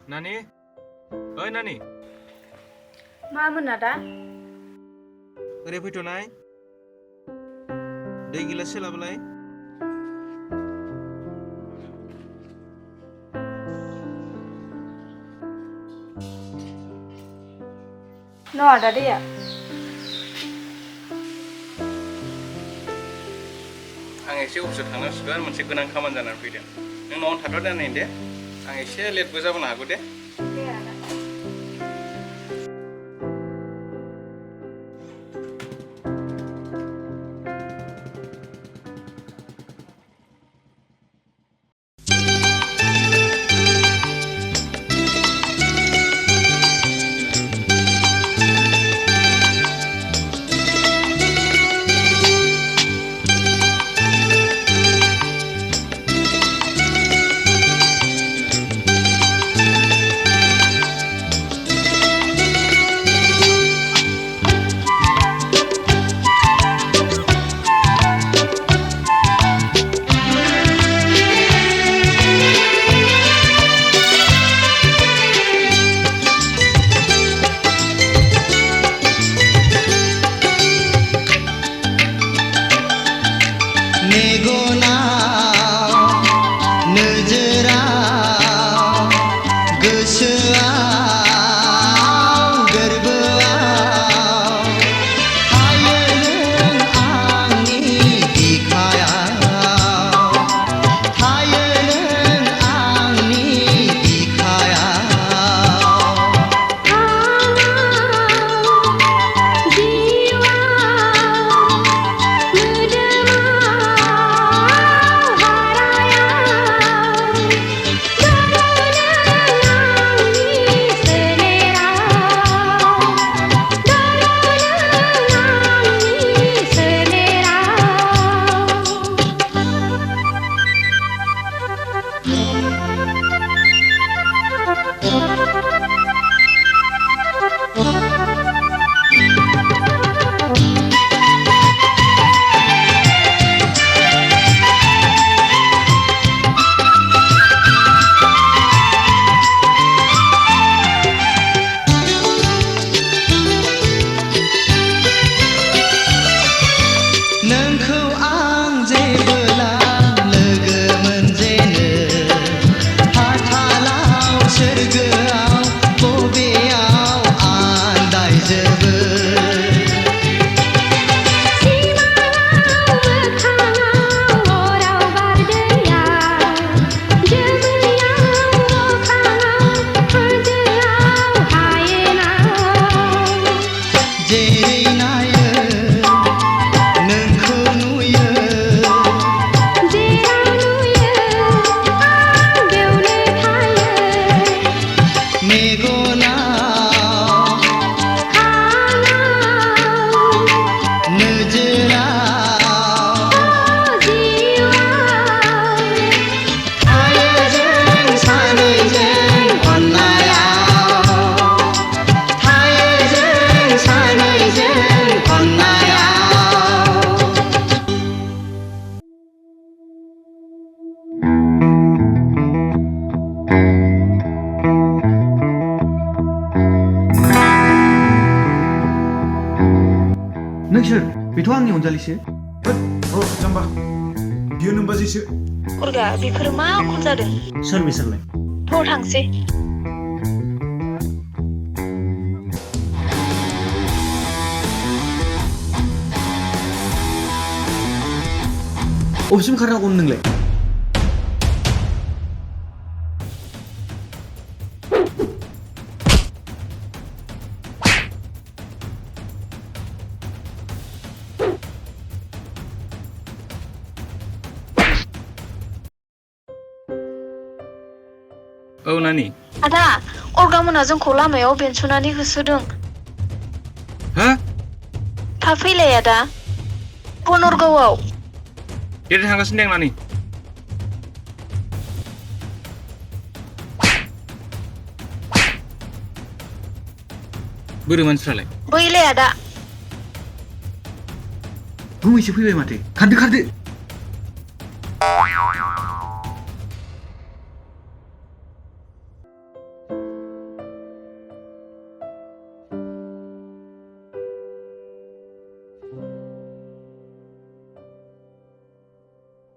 नानी ओइ नानी मामोन आदा ओरै फैथ'नाय दै गिलास लाबोलाय न' आदा दैया आं एसे अफिसाव थांनांसिगोन मोनसे गोनां खामानि जानानै फैदों नों न'आवनो थाथ' दोननाय दे आं एसे लेटबो जाबोनो हागौ दे दे आदा नोंसोर बेथ' आंनि अनजालिसो जाम्बा बियो नोमबाजैसो उरगा बेफोरो मा आखल जादों सोर बिसोरलाय थ' थांसै अबेसिम खारनांगौ नोंलाय औ नानी आदा अरगा मोना जोंखौ लामायाव बेन्स'नानै होसोदों हा थाब फैलाय आदा बनरगावआव दे थांगासिनो दं नानी बोरो मानसिफ्रालाय बैलाय आदा गुमैसो फैबाय माथो खारदो